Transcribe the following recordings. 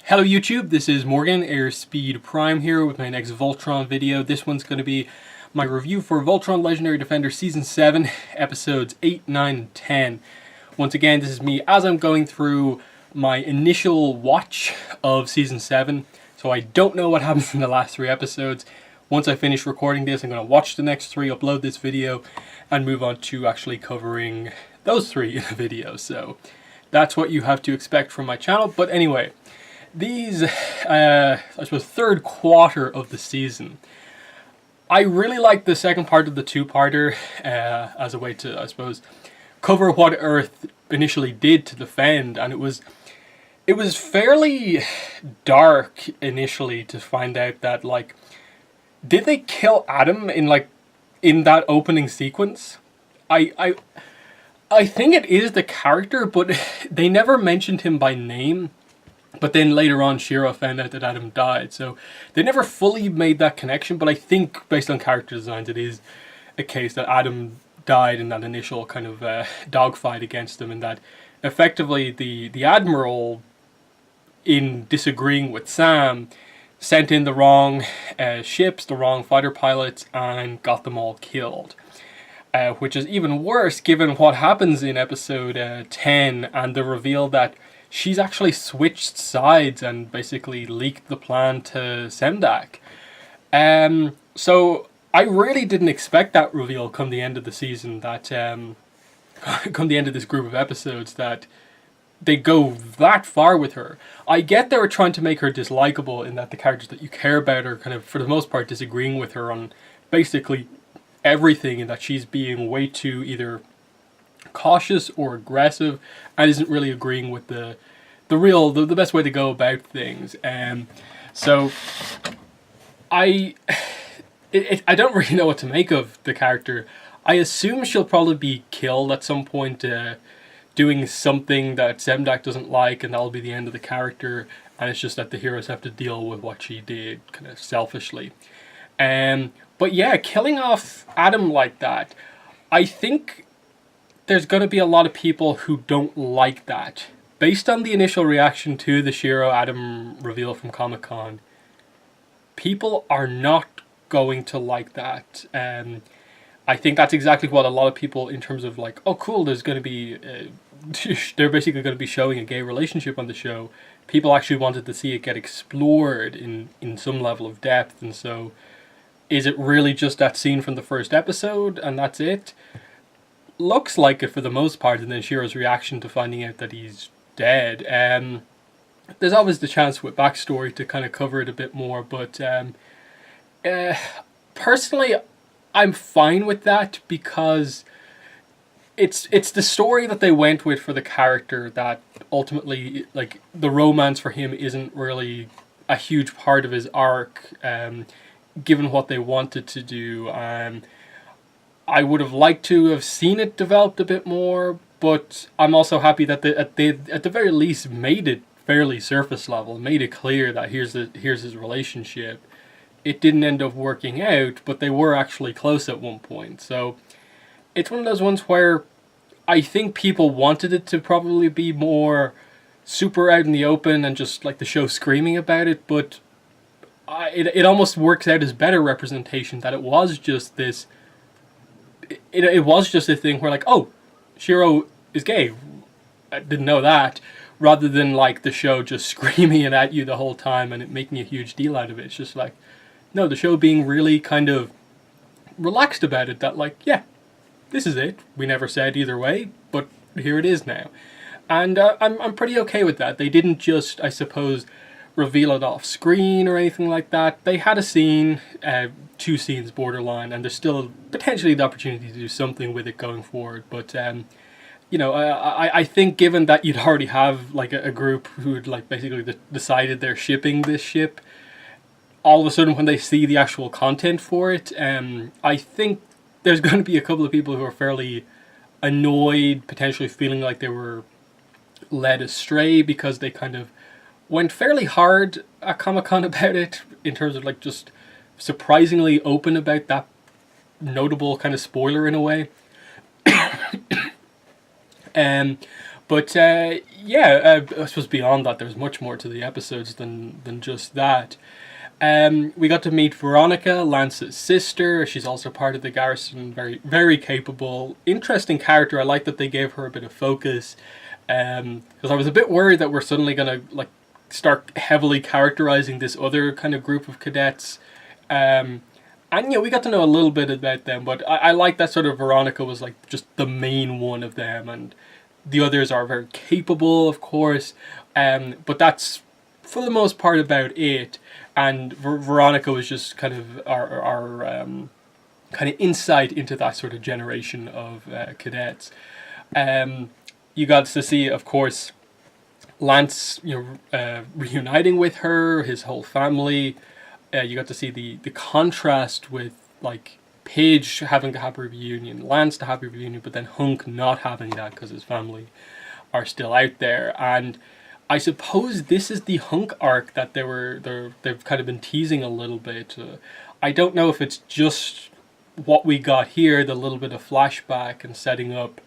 Hello YouTube, this is Morgan, Airspeed Prime here with my next Voltron video. This one's going to be my review for Voltron Legendary Defender Season 7, Episodes 8, 9, and 10. Once again, this is me as I'm going through my initial watch of Season 7. So I don't know what happens in the last 3 episodes. Once I finish recording this, I'm going to watch the next 3, upload this video, and move on to actually covering those 3 in the video. So that's what you have to expect from my channel. But anyway, these, I suppose, third quarter of the season, I really like the second part of the two-parter as a way to, I suppose, cover what Earth initially did to defend, and it was fairly dark initially to find out that, like, did they kill Adam in that opening sequence? I think it is the character, but they never mentioned him by name. But then later on, Shiro found out that Adam died, so they never fully made that connection. But I think, based on character designs, it is a case that Adam died in that initial kind of dogfight against him, and that effectively the Admiral, in disagreeing with Sam, sent in the wrong ships, the wrong fighter pilots, and got them all killed. Which is even worse given what happens in episode 10 and the reveal that she's actually switched sides and basically leaked the plan to Semdak. So I really didn't expect that reveal come the end of the season, that come the end of this group of episodes, that they go that far with her. I get they were trying to make her dislikable in that the characters that you care about are kind of, for the most part, disagreeing with her on basically everything, and that she's being way too either cautious or aggressive and isn't really agreeing with the best way to go about things. So I don't really know what to make of the character. I assume she'll probably be killed at some point doing something that Semdak doesn't like, and that'll be the end of the character, and it's just that the heroes have to deal with what she did kind of selfishly. But yeah, killing off Adam like that, I think there's going to be a lot of people who don't like that. Based on the initial reaction to the Shiro Adam reveal from Comic-Con, people are not going to like that. I think that's exactly what a lot of people, in terms of like, oh cool, there's going to be, they're basically going to be showing a gay relationship on the show. People actually wanted to see it get explored in some level of depth, and so is it really just that scene from the first episode and that's it? Looks like it for the most part, and then Shiro's reaction to finding out that he's dead. There's always the chance with backstory to kind of cover it a bit more, but personally, I'm fine with that, because it's the story that they went with for the character that ultimately, like, the romance for him isn't really a huge part of his arc, given what they wanted to do. I would have liked to have seen it developed a bit more, but I'm also happy that they at the very least made it fairly surface level, made it clear that here's his relationship. It didn't end up working out, but they were actually close at one point. So it's one of those ones where I think people wanted it to probably be more super out in the open and just like the show screaming about it, but it almost works out as better representation that it was just this. It was just a thing where, like, oh, Shiro is gay, I didn't know that, rather than like the show just screaming it at you the whole time and it making a huge deal out of it. It's just like, no, the show being really kind of relaxed about it, that like, yeah, this is it. We never said either way, but here it is now. And I'm pretty okay with that. They didn't just, I suppose, reveal it off screen or anything like that. They had a scene, 2 scenes borderline, and there's still potentially the opportunity to do something with it going forward. But you know, I think given that you'd already have like a group who'd like basically decided they're shipping this ship, all of a sudden when they see the actual content for it, I think there's going to be a couple of people who are fairly annoyed, potentially feeling like they were led astray, because they kind of went fairly hard at Comic-Con about it, in terms of like just surprisingly open about that notable kind of spoiler in a way. But yeah, I suppose beyond that, there's much more to the episodes than just that. We got to meet Veronica, Lance's sister. She's also part of the garrison. Very, very capable, interesting character. I like that they gave her a bit of focus. Because I was a bit worried that we're suddenly gonna like start heavily characterizing this other kind of group of cadets. And we got to know a little bit about them, but I like that sort of Veronica was like just the main one of them, and the others are very capable, of course. But that's for the most part about it. And Veronica was just kind of our kind of insight into that sort of generation of cadets. You got to see, of course, Lance, reuniting with her, his whole family. You got to see the contrast with like Paige having to have a reunion, Lance to have a reunion, but then Hunk not having that because his family are still out there. And I suppose this is the Hunk arc that they've kind of been teasing a little bit. I don't know if it's just what we got here, the little bit of flashback and setting up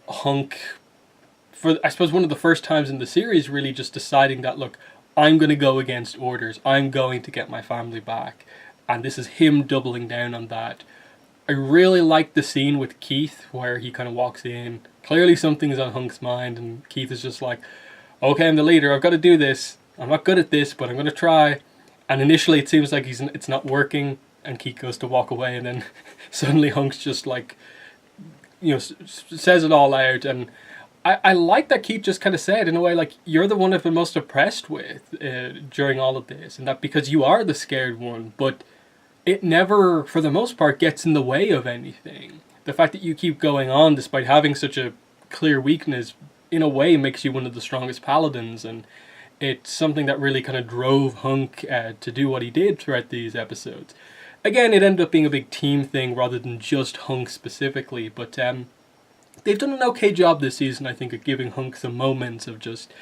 Hunk for, I suppose, one of the first times in the series really just deciding that, look, I'm going to go against orders. I'm going to get my family back. And this is him doubling down on that. I really like the scene with Keith where he kind of walks in. Clearly something's on Hunk's mind and Keith is just like, okay, I'm the leader. I've got to do this. I'm not good at this, but I'm going to try. And initially it seems like it's not working and Keith goes to walk away and then suddenly Hunk's just like, says it all out. And I like that Keith just kind of said, in a way, like, you're the one I've been most impressed with during all of this. And that because you are the scared one, but it never, for the most part, gets in the way of anything. The fact that you keep going on despite having such a clear weakness, in a way, makes you one of the strongest paladins. And it's something that really kind of drove Hunk to do what he did throughout these episodes. Again, it ended up being a big team thing rather than just Hunk specifically, but they've done an okay job this season, I think, of giving Hunk some moments of just,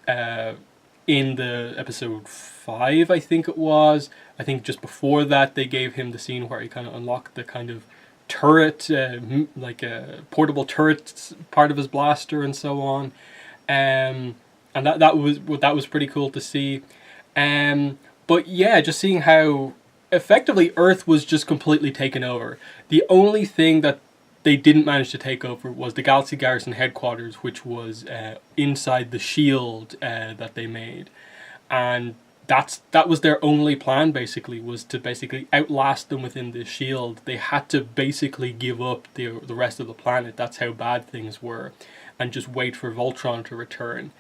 in the episode 5, I think it was. I think just before that, they gave him the scene where he kind of unlocked the kind of turret, like a portable turret part of his blaster and so on. And that was pretty cool to see. But yeah, just seeing how effectively Earth was just completely taken over. The only thing that they didn't manage to take over was the Galaxy Garrison headquarters, which was inside the shield that they made. And that was their only plan, basically, was to basically outlast them within the shield. They had to basically give up the rest of the planet. That's how bad things were. And just wait for Voltron to return.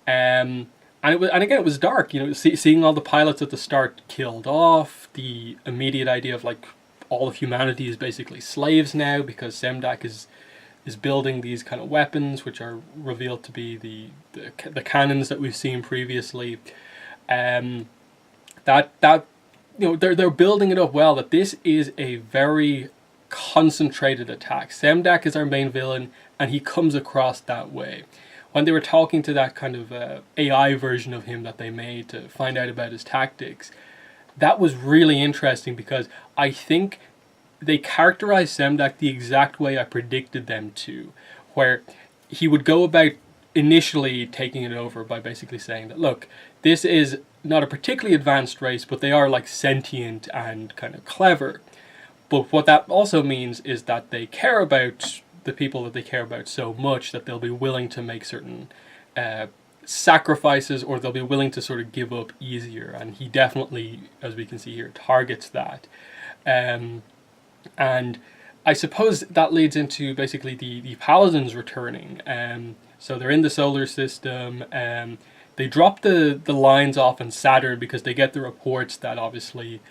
And again, it was dark. Seeing all the pilots at the start killed off, the immediate idea of like, all of humanity is basically slaves now because Semdak is building these kind of weapons which are revealed to be the cannons that we've seen previously. They're building it up well, that this is a very concentrated attack. Semdak is our main villain and he comes across that way. When they were talking to that kind of AI version of him that they made to find out about his tactics, that was really interesting because I think they characterized Semdak the exact way I predicted them to, where he would go about initially taking it over by basically saying that, look, this is not a particularly advanced race, but they are like sentient and kind of clever. But what that also means is that they care about the people that they care about so much that they'll be willing to make certain sacrifices, or they'll be willing to sort of give up easier. And he definitely, as we can see here, targets that. And I suppose that leads into basically the Paladins returning. So they're in the solar system. They drop the lines off in Saturn because they get the reports that obviously,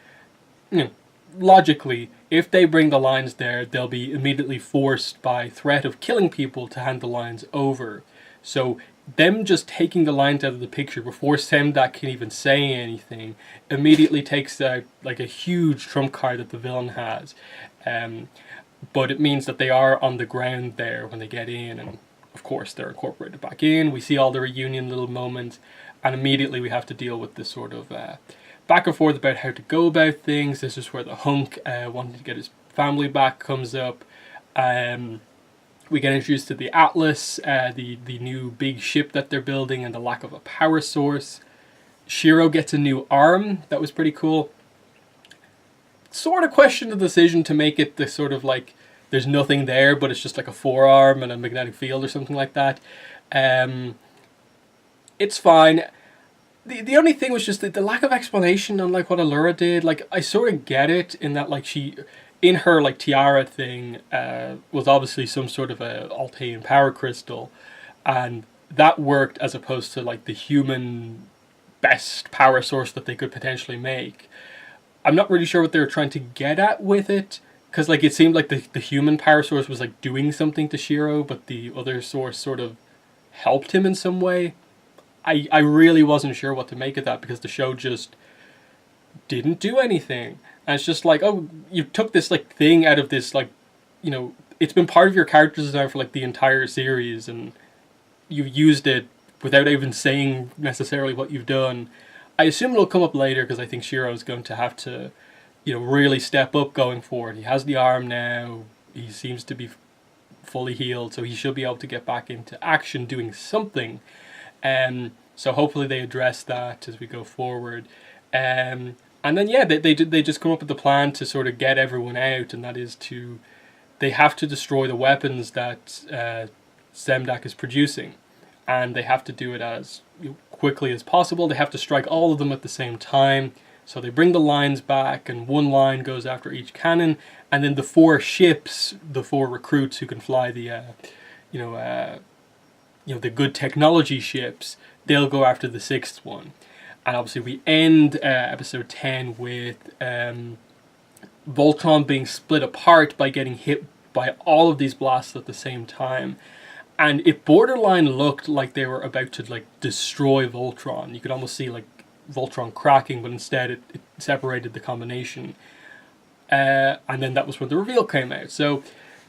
logically, if they bring the lines there, they'll be immediately forced by threat of killing people to hand the lines over. So them just taking the lines out of the picture before Semdak can even say anything immediately takes like a huge trump card that the villain has. But it means that they are on the ground there when they get in, and of course they're incorporated back in. We see all the reunion little moments, and immediately we have to deal with this sort of back and forth about how to go about things. This is where the Hunk wanting to get his family back comes up. We get introduced to the Atlas, the new big ship that they're building, and the lack of a power source. Shiro gets a new arm. That was pretty cool. Sort of questioned the decision to make it the sort of like there's nothing there, but it's just like a forearm and a magnetic field or something like that. It's fine. The only thing was just the lack of explanation on like what Allura did. Like I sort of get it in that like she, in her like tiara thing, was obviously some sort of a Altean power crystal, and that worked as opposed to like the human best power source that they could potentially make. I'm not really sure what they were trying to get at with it, because like it seemed like the human power source was like doing something to Shiro, but the other source sort of helped him in some way. I really wasn't sure what to make of that, because the show just didn't do anything. And it's just like, oh, you took this like thing out of this, like, you know, it's been part of your character design for like the entire series, and you've used it without even saying necessarily what you've done. I assume it'll come up later, because I think Shiro is going to have to, you know, really step up going forward. He has the arm now. He seems to be fully healed, so he should be able to get back into action doing something. So hopefully they address that as we go forward. And then yeah, they just come up with the plan to sort of get everyone out, and that is they have to destroy the weapons that Zemdak is producing, and they have to do it as quickly as possible. They have to strike all of them at the same time. So they bring the lines back, and one line goes after each cannon, and then the 4 ships, the 4 recruits who can fly the the good technology ships, they'll go after the 6th one. And obviously we end episode 10 with Voltron being split apart by getting hit by all of these blasts at the same time. And it borderline looked like they were about to like destroy Voltron. You could almost see like Voltron cracking, but instead it separated the combination. And then that was when the reveal came out. So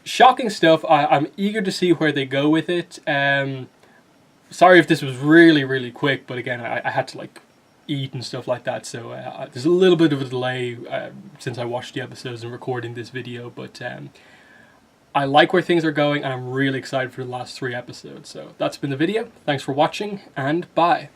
shocking stuff. I'm eager to see where they go with it. Sorry if this was really, really quick, but again, I had to like eat and stuff like that, so there's a little bit of a delay since I watched the episodes and recording this video, but I like where things are going, and I'm really excited for the last 3 episodes. So that's been the video. Thanks for watching, and bye.